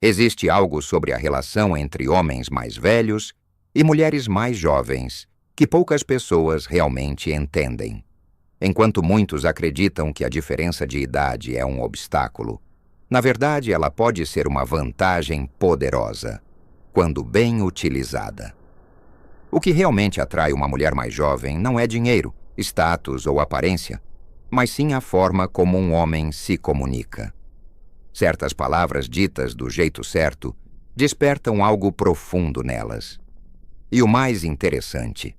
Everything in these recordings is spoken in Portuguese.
Existe algo sobre a relação entre homens mais velhos e mulheres mais jovens que poucas pessoas realmente entendem. Enquanto muitos acreditam que a diferença de idade é um obstáculo, na verdade ela pode ser uma vantagem poderosa, quando bem utilizada. O que realmente atrai uma mulher mais jovem não é dinheiro, status ou aparência, mas sim a forma como um homem se comunica. Certas palavras ditas do jeito certo despertam algo profundo nelas. E o mais interessante,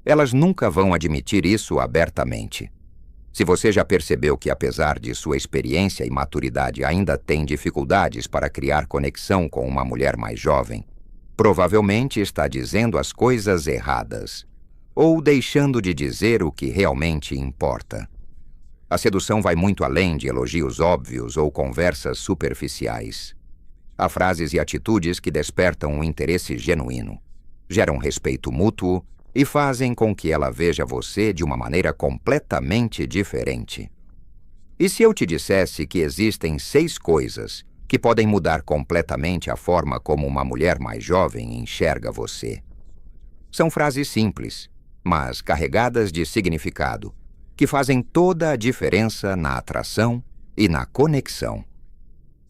elas nunca vão admitir isso abertamente. Se você já percebeu que, apesar de sua experiência e maturidade, ainda tem dificuldades para criar conexão com uma mulher mais jovem, provavelmente está dizendo as coisas erradas, ou deixando de dizer o que realmente importa. A sedução vai muito além de elogios óbvios ou conversas superficiais. Há frases e atitudes que despertam um interesse genuíno, geram respeito mútuo e fazem com que ela veja você de uma maneira completamente diferente. E se eu te dissesse que existem 6 coisas que podem mudar completamente a forma como uma mulher mais jovem enxerga você? São frases simples, mas carregadas de significado, que fazem toda a diferença na atração e na conexão.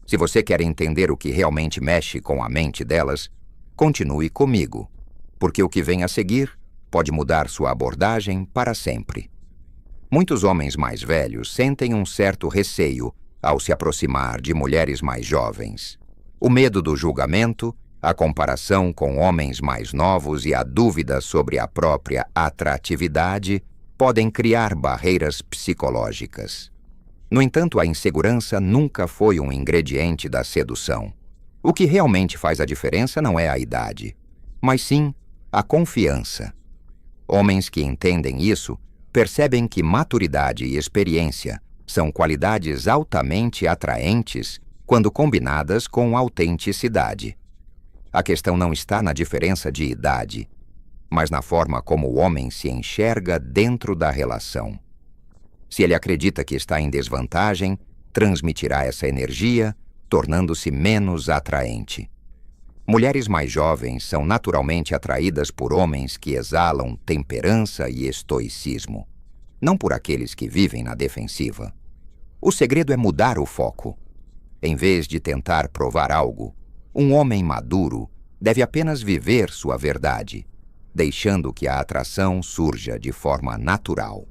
Se você quer entender o que realmente mexe com a mente delas, continue comigo, porque o que vem a seguir pode mudar sua abordagem para sempre. Muitos homens mais velhos sentem um certo receio ao se aproximar de mulheres mais jovens. O medo do julgamento, a comparação com homens mais novos e a dúvida sobre a própria atratividade podem criar barreiras psicológicas. No entanto, a insegurança nunca foi um ingrediente da sedução. O que realmente faz a diferença não é a idade, mas sim a confiança. Homens que entendem isso percebem que maturidade e experiência são qualidades altamente atraentes quando combinadas com autenticidade. A questão não está na diferença de idade, mas na forma como o homem se enxerga dentro da relação. Se ele acredita que está em desvantagem, transmitirá essa energia, tornando-se menos atraente. Mulheres mais jovens são naturalmente atraídas por homens que exalam temperança e estoicismo, não por aqueles que vivem na defensiva. O segredo é mudar o foco. Em vez de tentar provar algo, um homem maduro deve apenas viver sua verdade, deixando que a atração surja de forma natural.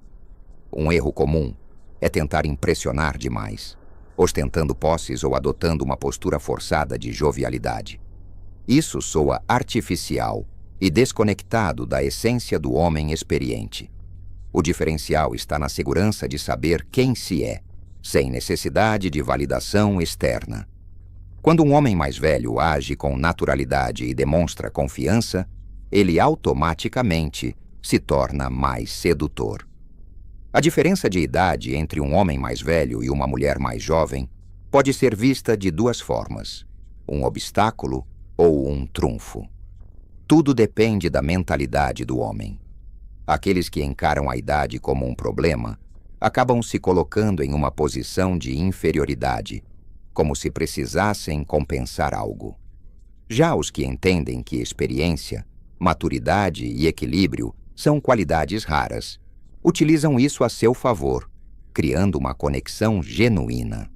Um erro comum é tentar impressionar demais, ostentando posses ou adotando uma postura forçada de jovialidade. Isso soa artificial e desconectado da essência do homem experiente. O diferencial está na segurança de saber quem se é, sem necessidade de validação externa. Quando um homem mais velho age com naturalidade e demonstra confiança, ele automaticamente se torna mais sedutor. A diferença de idade entre um homem mais velho e uma mulher mais jovem pode ser vista de 2 formas: um obstáculo ou um trunfo. Tudo depende da mentalidade do homem. Aqueles que encaram a idade como um problema acabam se colocando em uma posição de inferioridade, como se precisassem compensar algo. Já os que entendem que experiência, maturidade e equilíbrio são qualidades raras, utilizam isso a seu favor, criando uma conexão genuína.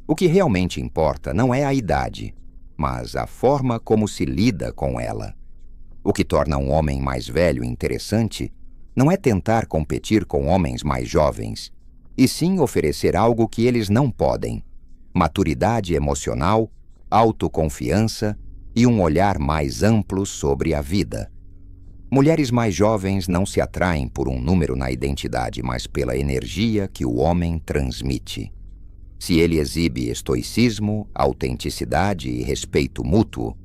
O que realmente importa não é a idade, mas a forma como se lida com ela. O que torna um homem mais velho interessante não é tentar competir com homens mais jovens, e sim oferecer algo que eles não podem: maturidade emocional, autoconfiança e um olhar mais amplo sobre a vida. Mulheres mais jovens não se atraem por um número na identidade, mas pela energia que o homem transmite. Se ele exibe estoicismo, autenticidade e respeito mútuo,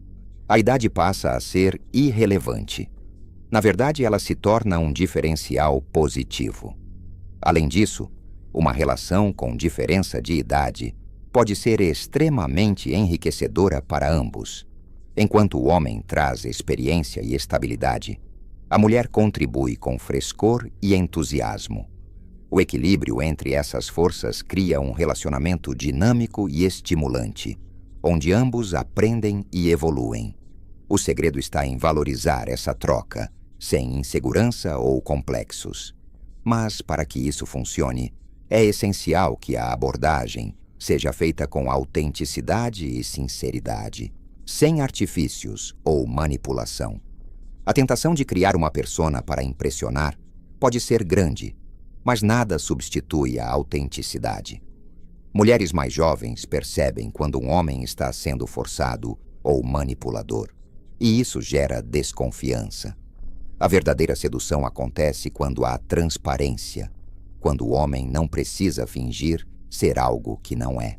a idade passa a ser irrelevante. Na verdade, ela se torna um diferencial positivo. Além disso, uma relação com diferença de idade pode ser extremamente enriquecedora para ambos. Enquanto o homem traz experiência e estabilidade, a mulher contribui com frescor e entusiasmo. O equilíbrio entre essas forças cria um relacionamento dinâmico e estimulante, onde ambos aprendem e evoluem. O segredo está em valorizar essa troca, sem insegurança ou complexos. Mas, para que isso funcione, é essencial que a abordagem seja feita com autenticidade e sinceridade, sem artifícios ou manipulação. A tentação de criar uma persona para impressionar pode ser grande, mas nada substitui a autenticidade. Mulheres mais jovens percebem quando um homem está sendo forçado ou manipulador, e isso gera desconfiança. A verdadeira sedução acontece quando há transparência, quando o homem não precisa fingir ser algo que não é.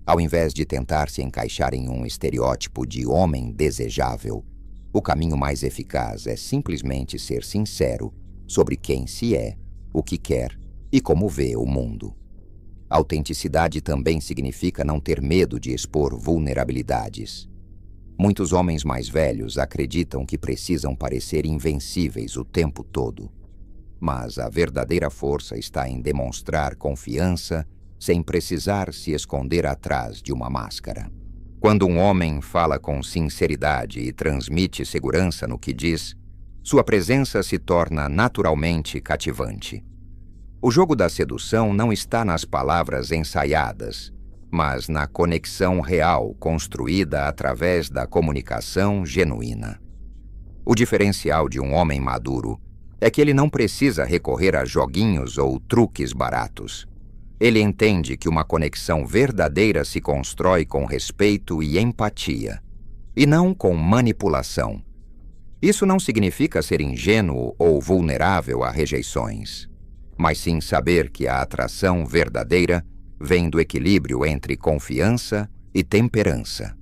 Ao invés de tentar se encaixar em um estereótipo de homem desejável, o caminho mais eficaz é simplesmente ser sincero sobre quem se é, o que quer e como vê o mundo. Autenticidade também significa não ter medo de expor vulnerabilidades. Muitos homens mais velhos acreditam que precisam parecer invencíveis o tempo todo. Mas a verdadeira força está em demonstrar confiança sem precisar se esconder atrás de uma máscara. Quando um homem fala com sinceridade e transmite segurança no que diz, sua presença se torna naturalmente cativante. O jogo da sedução não está nas palavras ensaiadas, mas na conexão real construída através da comunicação genuína. O diferencial de um homem maduro é que ele não precisa recorrer a joguinhos ou truques baratos. Ele entende que uma conexão verdadeira se constrói com respeito e empatia, e não com manipulação. Isso não significa ser ingênuo ou vulnerável a rejeições, mas sim saber que a atração verdadeira vem do equilíbrio entre confiança e temperança.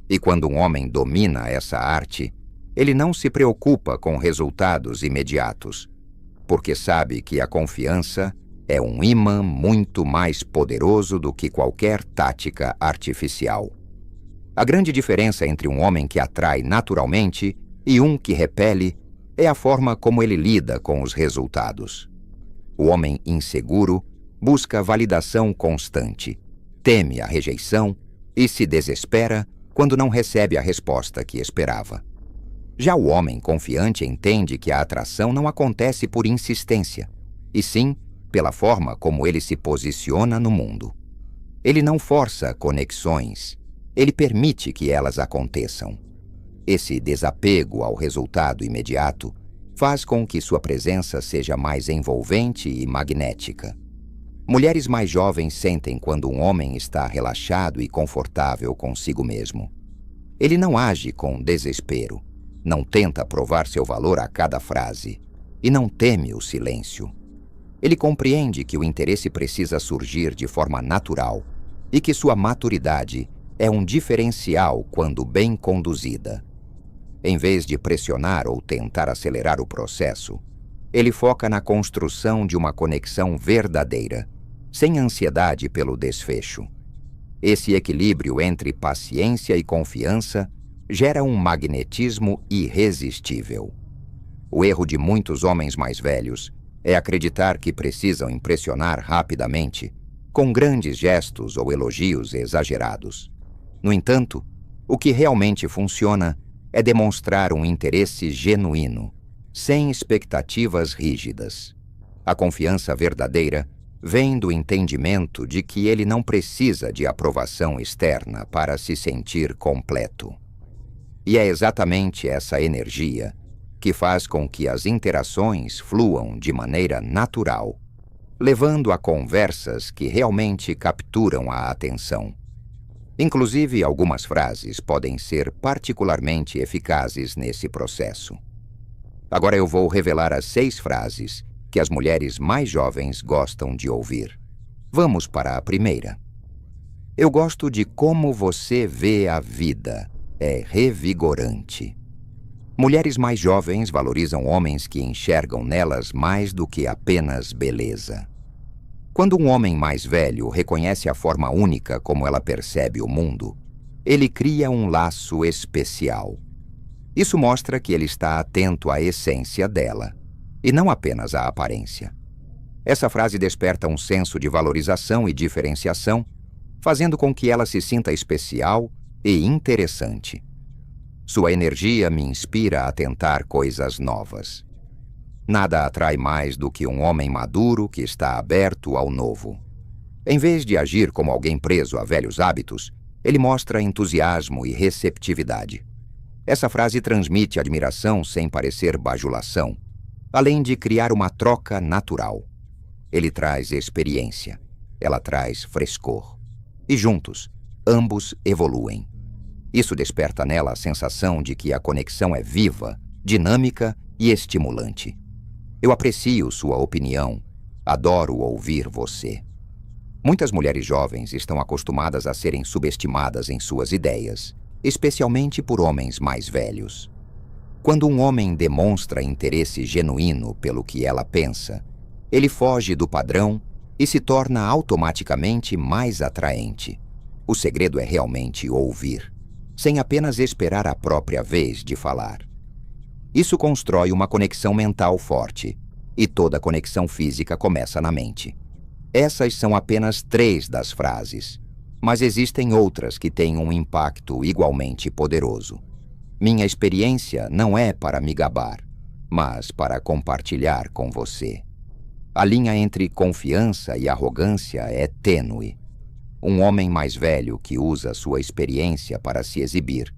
E quando um homem domina essa arte, ele não se preocupa com resultados imediatos, porque sabe que a confiança é um imã muito mais poderoso do que qualquer tática artificial. A grande diferença entre um homem que atrai naturalmente e um que repele é a forma como ele lida com os resultados. O homem inseguro busca validação constante, teme a rejeição e se desespera quando não recebe a resposta que esperava. Já o homem confiante entende que a atração não acontece por insistência, e sim pela forma como ele se posiciona no mundo. Ele não força conexões, ele permite que elas aconteçam. Esse desapego ao resultado imediato faz com que sua presença seja mais envolvente e magnética. Mulheres mais jovens sentem quando um homem está relaxado e confortável consigo mesmo. Ele não age com desespero, não tenta provar seu valor a cada frase e não teme o silêncio. Ele compreende que o interesse precisa surgir de forma natural e que sua maturidade é um diferencial quando bem conduzida. Em vez de pressionar ou tentar acelerar o processo, ele foca na construção de uma conexão verdadeira, sem ansiedade pelo desfecho. Esse equilíbrio entre paciência e confiança gera um magnetismo irresistível. O erro de muitos homens mais velhos é acreditar que precisam impressionar rapidamente, com grandes gestos ou elogios exagerados. No entanto, o que realmente funciona é demonstrar um interesse genuíno, sem expectativas rígidas. A confiança verdadeira vem do entendimento de que ele não precisa de aprovação externa para se sentir completo. E é exatamente essa energia que faz com que as interações fluam de maneira natural, levando a conversas que realmente capturam a atenção. Inclusive, algumas frases podem ser particularmente eficazes nesse processo. Agora eu vou revelar as 6 frases que as mulheres mais jovens gostam de ouvir. Vamos para a primeira. Eu gosto de como você vê a vida. É revigorante. Mulheres mais jovens valorizam homens que enxergam nelas mais do que apenas beleza. Quando um homem mais velho reconhece a forma única como ela percebe o mundo, ele cria um laço especial. Isso mostra que ele está atento à essência dela, e não apenas à aparência. Essa frase desperta um senso de valorização e diferenciação, fazendo com que ela se sinta especial e interessante. Sua energia me inspira a tentar coisas novas. Nada atrai mais do que um homem maduro que está aberto ao novo. Em vez de agir como alguém preso a velhos hábitos, ele mostra entusiasmo e receptividade. Essa frase transmite admiração sem parecer bajulação, além de criar uma troca natural. Ele traz experiência, ela traz frescor. E juntos, ambos evoluem. Isso desperta nela a sensação de que a conexão é viva, dinâmica e estimulante. Eu aprecio sua opinião, adoro ouvir você. Muitas mulheres jovens estão acostumadas a serem subestimadas em suas ideias, especialmente por homens mais velhos. Quando um homem demonstra interesse genuíno pelo que ela pensa, ele foge do padrão e se torna automaticamente mais atraente. O segredo é realmente ouvir, sem apenas esperar a própria vez de falar. Isso constrói uma conexão mental forte, e toda conexão física começa na mente. Essas são apenas 3 das frases, mas existem outras que têm um impacto igualmente poderoso. Minha experiência não é para me gabar, mas para compartilhar com você. A linha entre confiança e arrogância é tênue. Um homem mais velho que usa sua experiência para se exibir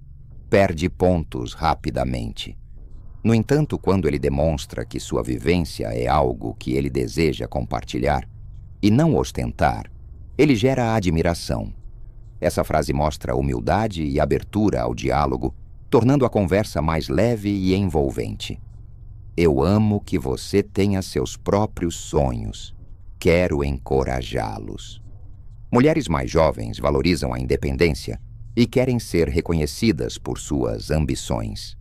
perde pontos rapidamente. No entanto, quando ele demonstra que sua vivência é algo que ele deseja compartilhar e não ostentar, ele gera admiração. Essa frase mostra humildade e abertura ao diálogo, tornando a conversa mais leve e envolvente. Eu amo que você tenha seus próprios sonhos. Quero encorajá-los. Mulheres mais jovens valorizam a independência e querem ser reconhecidas por suas ambições.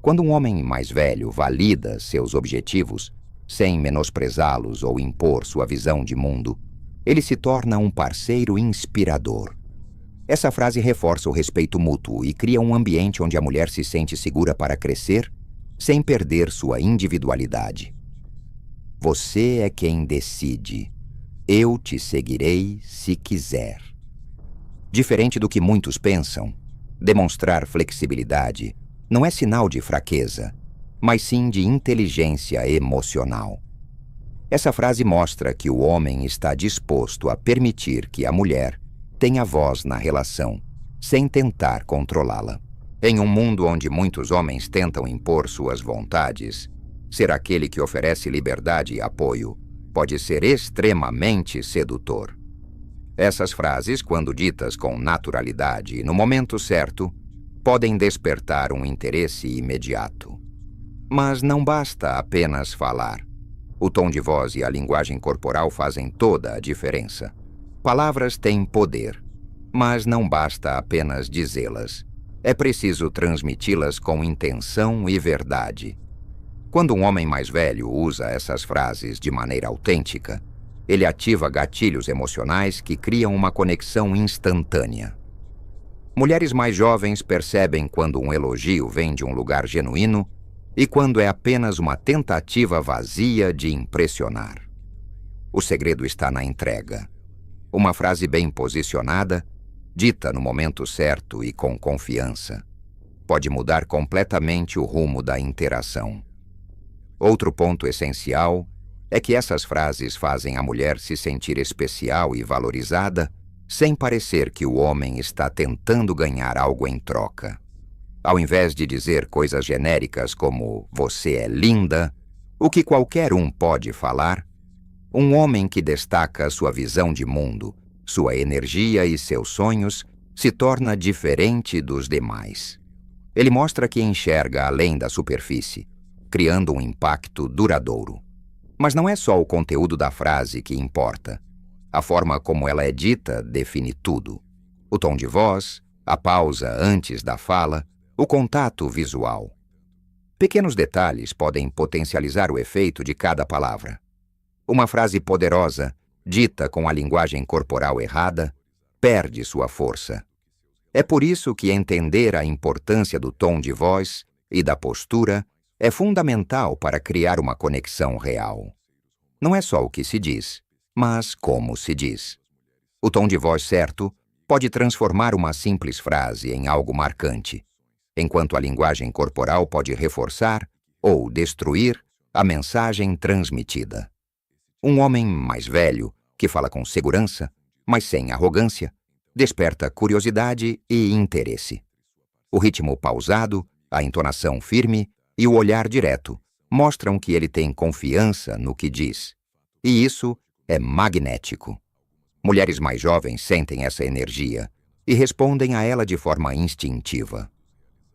Quando um homem mais velho valida seus objetivos, sem menosprezá-los ou impor sua visão de mundo, ele se torna um parceiro inspirador. Essa frase reforça o respeito mútuo e cria um ambiente onde a mulher se sente segura para crescer, sem perder sua individualidade. Você é quem decide. Eu te seguirei se quiser. Diferente do que muitos pensam, demonstrar flexibilidade não é sinal de fraqueza, mas sim de inteligência emocional. Essa frase mostra que o homem está disposto a permitir que a mulher tenha voz na relação, sem tentar controlá-la. Em um mundo onde muitos homens tentam impor suas vontades, ser aquele que oferece liberdade e apoio pode ser extremamente sedutor. Essas frases, quando ditas com naturalidade e no momento certo, podem despertar um interesse imediato. Mas não basta apenas falar. O tom de voz e a linguagem corporal fazem toda a diferença. Palavras têm poder, mas não basta apenas dizê-las. É preciso transmiti-las com intenção e verdade. Quando um homem mais velho usa essas frases de maneira autêntica, ele ativa gatilhos emocionais que criam uma conexão instantânea. Mulheres mais jovens percebem quando um elogio vem de um lugar genuíno e quando é apenas uma tentativa vazia de impressionar. O segredo está na entrega. Uma frase bem posicionada, dita no momento certo e com confiança, pode mudar completamente o rumo da interação. Outro ponto essencial é que essas frases fazem a mulher se sentir especial e valorizada, sem parecer que o homem está tentando ganhar algo em troca. Ao invés de dizer coisas genéricas como "você é linda", o que qualquer um pode falar, um homem que destaca sua visão de mundo, sua energia e seus sonhos se torna diferente dos demais. Ele mostra que enxerga além da superfície, criando um impacto duradouro. Mas não é só o conteúdo da frase que importa. A forma como ela é dita define tudo. O tom de voz, a pausa antes da fala, o contato visual. Pequenos detalhes podem potencializar o efeito de cada palavra. Uma frase poderosa, dita com a linguagem corporal errada, perde sua força. É por isso que entender a importância do tom de voz e da postura é fundamental para criar uma conexão real. Não é só o que se diz, mas como se diz. O tom de voz certo pode transformar uma simples frase em algo marcante, enquanto a linguagem corporal pode reforçar ou destruir a mensagem transmitida. Um homem mais velho, que fala com segurança, mas sem arrogância, desperta curiosidade e interesse. O ritmo pausado, a entonação firme e o olhar direto mostram que ele tem confiança no que diz. E isso é magnético. Mulheres mais jovens sentem essa energia e respondem a ela de forma instintiva.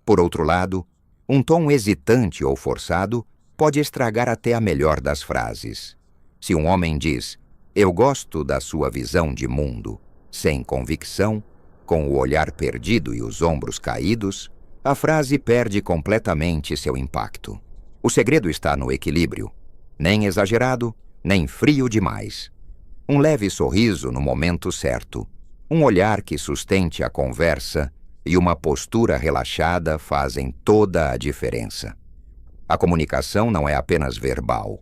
Por outro lado, um tom hesitante ou forçado pode estragar até a melhor das frases. Se um homem diz, "Eu gosto da sua visão de mundo", sem convicção, com o olhar perdido e os ombros caídos, a frase perde completamente seu impacto. O segredo está no equilíbrio, nem exagerado, nem frio demais. Um leve sorriso no momento certo, um olhar que sustente a conversa e uma postura relaxada fazem toda a diferença. A comunicação não é apenas verbal.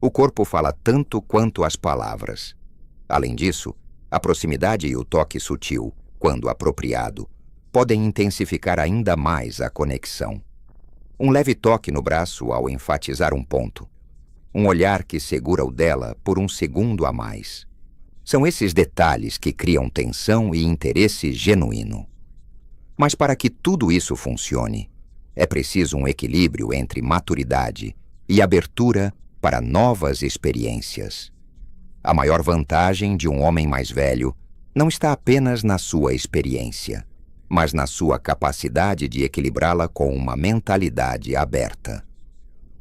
O corpo fala tanto quanto as palavras. Além disso, a proximidade e o toque sutil, quando apropriado, podem intensificar ainda mais a conexão. Um leve toque no braço ao enfatizar um ponto. Um olhar que segura o dela por um segundo a mais. São esses detalhes que criam tensão e interesse genuíno. Mas para que tudo isso funcione, é preciso um equilíbrio entre maturidade e abertura para novas experiências. A maior vantagem de um homem mais velho não está apenas na sua experiência, mas na sua capacidade de equilibrá-la com uma mentalidade aberta.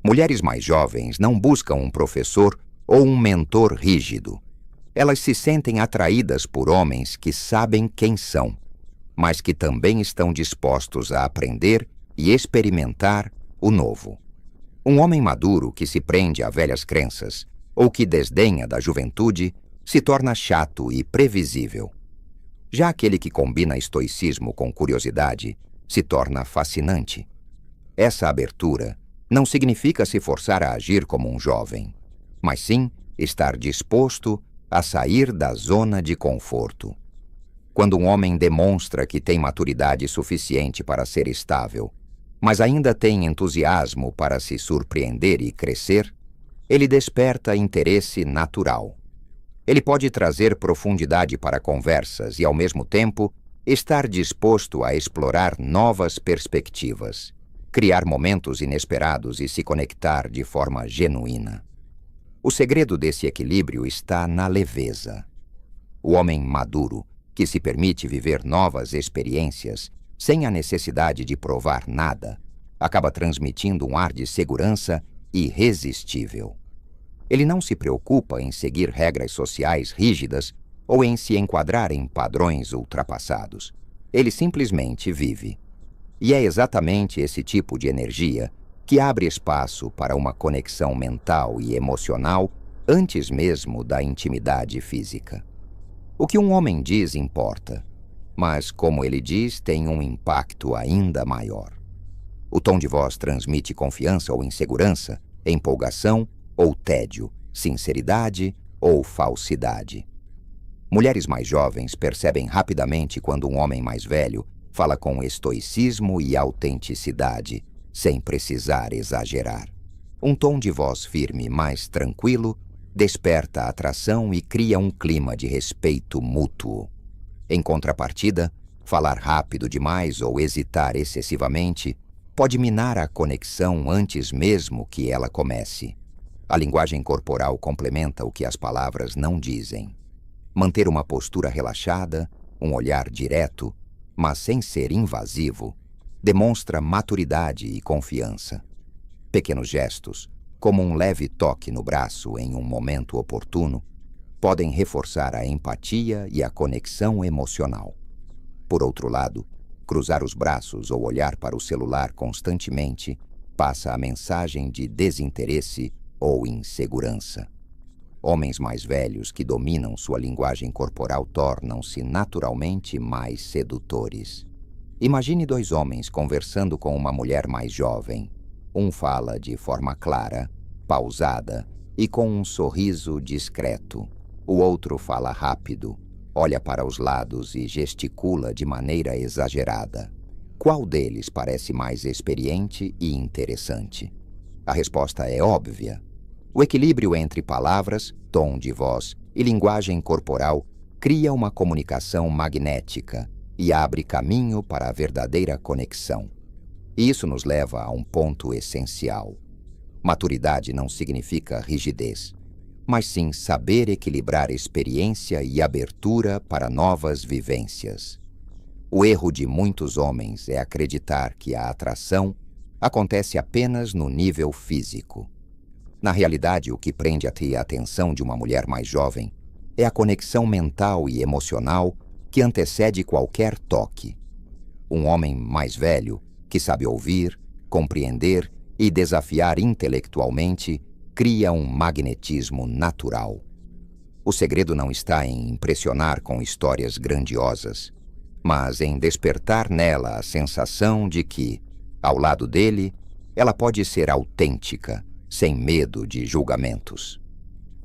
Mulheres mais jovens não buscam um professor ou um mentor rígido. Elas se sentem atraídas por homens que sabem quem são, mas que também estão dispostos a aprender e experimentar o novo. Um homem maduro que se prende a velhas crenças ou que desdenha da juventude se torna chato e previsível. Já aquele que combina estoicismo com curiosidade se torna fascinante. Essa abertura não significa se forçar a agir como um jovem, mas sim estar disposto a sair da zona de conforto. Quando um homem demonstra que tem maturidade suficiente para ser estável, mas ainda tem entusiasmo para se surpreender e crescer, ele desperta interesse natural. Ele pode trazer profundidade para conversas e, ao mesmo tempo, estar disposto a explorar novas perspectivas, criar momentos inesperados e se conectar de forma genuína. O segredo desse equilíbrio está na leveza. O homem maduro, que se permite viver novas experiências sem a necessidade de provar nada, acaba transmitindo um ar de segurança irresistível. Ele não se preocupa em seguir regras sociais rígidas ou em se enquadrar em padrões ultrapassados. Ele simplesmente vive. E é exatamente esse tipo de energia que abre espaço para uma conexão mental e emocional antes mesmo da intimidade física. O que um homem diz importa, mas como ele diz tem um impacto ainda maior. O tom de voz transmite confiança ou insegurança, empolgação ou tédio, sinceridade ou falsidade. Mulheres mais jovens percebem rapidamente quando um homem mais velho fala com estoicismo e autenticidade, sem precisar exagerar. Um tom de voz firme, mais tranquilo, desperta atração e cria um clima de respeito mútuo. Em contrapartida, falar rápido demais ou hesitar excessivamente pode minar a conexão antes mesmo que ela comece. A linguagem corporal complementa o que as palavras não dizem. Manter uma postura relaxada, um olhar direto, mas sem ser invasivo, demonstra maturidade e confiança. Pequenos gestos, como um leve toque no braço em um momento oportuno, podem reforçar a empatia e a conexão emocional. Por outro lado, cruzar os braços ou olhar para o celular constantemente passa a mensagem de desinteresse ou insegurança. Homens mais velhos que dominam sua linguagem corporal tornam-se naturalmente mais sedutores. Imagine dois homens conversando com uma mulher mais jovem. Um fala de forma clara, pausada e com um sorriso discreto. O outro fala rápido, olha para os lados e gesticula de maneira exagerada. Qual deles parece mais experiente e interessante? A resposta é óbvia. O equilíbrio entre palavras, tom de voz e linguagem corporal cria uma comunicação magnética e abre caminho para a verdadeira conexão. Isso nos leva a um ponto essencial. Maturidade não significa rigidez, mas sim saber equilibrar experiência e abertura para novas vivências. O erro de muitos homens é acreditar que a atração acontece apenas no nível físico. Na realidade, o que prende a atenção de uma mulher mais jovem é a conexão mental e emocional que antecede qualquer toque. Um homem mais velho, que sabe ouvir, compreender e desafiar intelectualmente, cria um magnetismo natural. O segredo não está em impressionar com histórias grandiosas, mas em despertar nela a sensação de que, ao lado dele, ela pode ser autêntica, sem medo de julgamentos.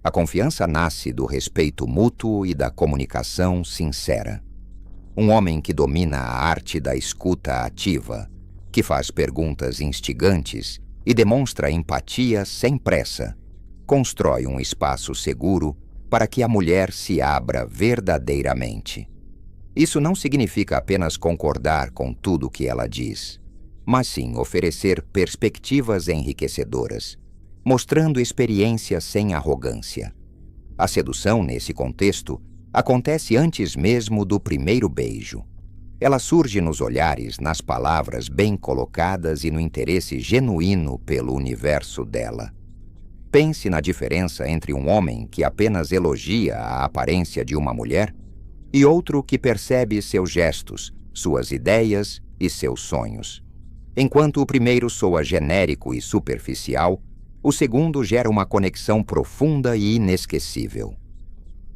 A confiança nasce do respeito mútuo e da comunicação sincera. Um homem que domina a arte da escuta ativa, que faz perguntas instigantes e demonstra empatia sem pressa, constrói um espaço seguro para que a mulher se abra verdadeiramente. Isso não significa apenas concordar com tudo o que ela diz, mas sim oferecer perspectivas enriquecedoras, mostrando experiência sem arrogância. A sedução, nesse contexto, acontece antes mesmo do primeiro beijo. Ela surge nos olhares, nas palavras bem colocadas e no interesse genuíno pelo universo dela. Pense na diferença entre um homem que apenas elogia a aparência de uma mulher e outro que percebe seus gestos, suas ideias e seus sonhos. Enquanto o primeiro soa genérico e superficial, o segundo gera uma conexão profunda e inesquecível.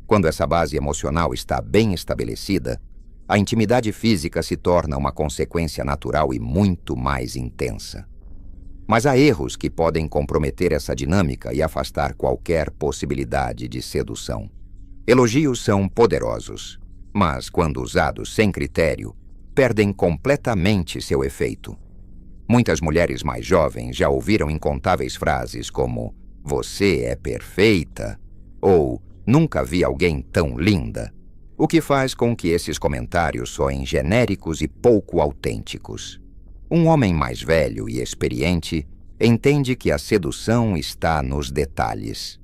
Quando essa base emocional está bem estabelecida, a intimidade física se torna uma consequência natural e muito mais intensa. Mas há erros que podem comprometer essa dinâmica e afastar qualquer possibilidade de sedução. Elogios são poderosos, mas, quando usados sem critério, perdem completamente seu efeito. Muitas mulheres mais jovens já ouviram incontáveis frases como "você é perfeita" ou "nunca vi alguém tão linda", o que faz com que esses comentários soem genéricos e pouco autênticos. Um homem mais velho e experiente entende que a sedução está nos detalhes.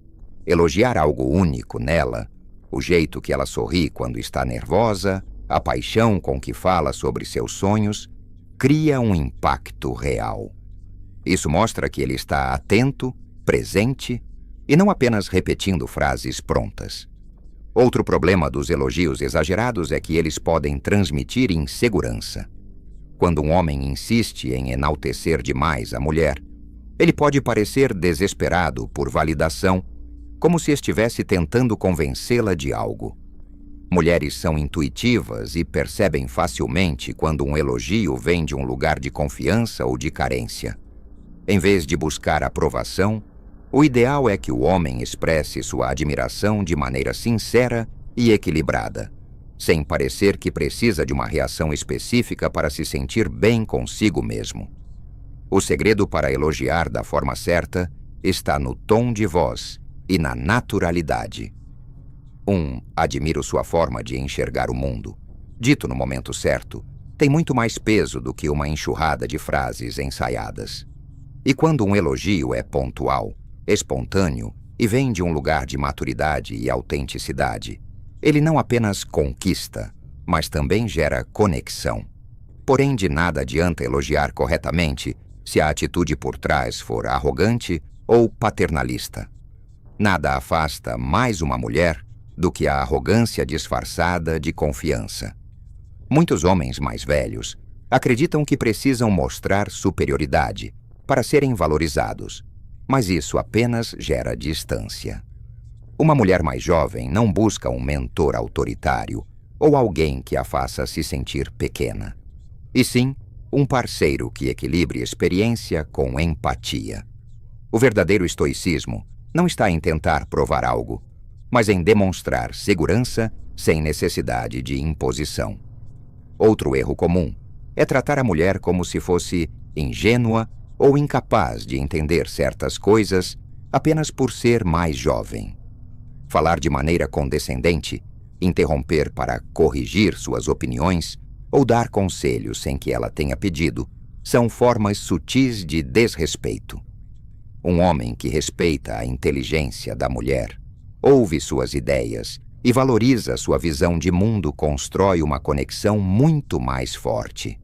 Elogiar algo único nela, o jeito que ela sorri quando está nervosa, a paixão com que fala sobre seus sonhos, cria um impacto real. Isso mostra que ele está atento, presente e não apenas repetindo frases prontas. Outro problema dos elogios exagerados é que eles podem transmitir insegurança. Quando um homem insiste em enaltecer demais a mulher, ele pode parecer desesperado por validação, como se estivesse tentando convencê-la de algo. Mulheres são intuitivas e percebem facilmente quando um elogio vem de um lugar de confiança ou de carência. Em vez de buscar aprovação, o ideal é que o homem expresse sua admiração de maneira sincera e equilibrada, sem parecer que precisa de uma reação específica para se sentir bem consigo mesmo. O segredo para elogiar da forma certa está no tom de voz e na naturalidade. Admiro sua forma de enxergar o mundo, dito no momento certo, tem muito mais peso do que uma enxurrada de frases ensaiadas. E quando um elogio é pontual, espontâneo e vem de um lugar de maturidade e autenticidade, ele não apenas conquista, mas também gera conexão. Porém, de nada adianta elogiar corretamente se a atitude por trás for arrogante ou paternalista. Nada afasta mais uma mulher do que a arrogância disfarçada de confiança. Muitos homens mais velhos acreditam que precisam mostrar superioridade para serem valorizados, mas isso apenas gera distância. Uma mulher mais jovem não busca um mentor autoritário ou alguém que a faça se sentir pequena, e sim um parceiro que equilibre experiência com empatia. O verdadeiro estoicismo não está em tentar provar algo, mas em demonstrar segurança sem necessidade de imposição. Outro erro comum é tratar a mulher como se fosse ingênua ou incapaz de entender certas coisas apenas por ser mais jovem. Falar de maneira condescendente, interromper para corrigir suas opiniões ou dar conselhos sem que ela tenha pedido são formas sutis de desrespeito. Um homem que respeita a inteligência da mulher, ouve suas ideias e valoriza sua visão de mundo constrói uma conexão muito mais forte.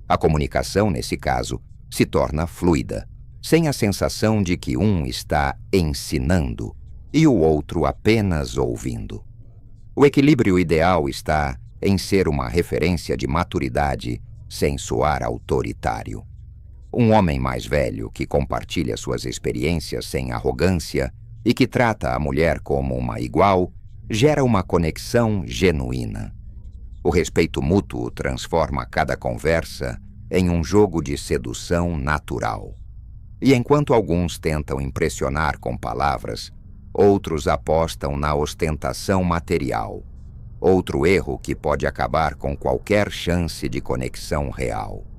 A comunicação, nesse caso, se torna fluida, sem a sensação de que um está ensinando e o outro apenas ouvindo. O equilíbrio ideal está em ser uma referência de maturidade sem soar autoritário. Um homem mais velho que compartilha suas experiências sem arrogância e que trata a mulher como uma igual, gera uma conexão genuína. O respeito mútuo transforma cada conversa em um jogo de sedução natural. E enquanto alguns tentam impressionar com palavras, outros apostam na ostentação material. Outro erro que pode acabar com qualquer chance de conexão real.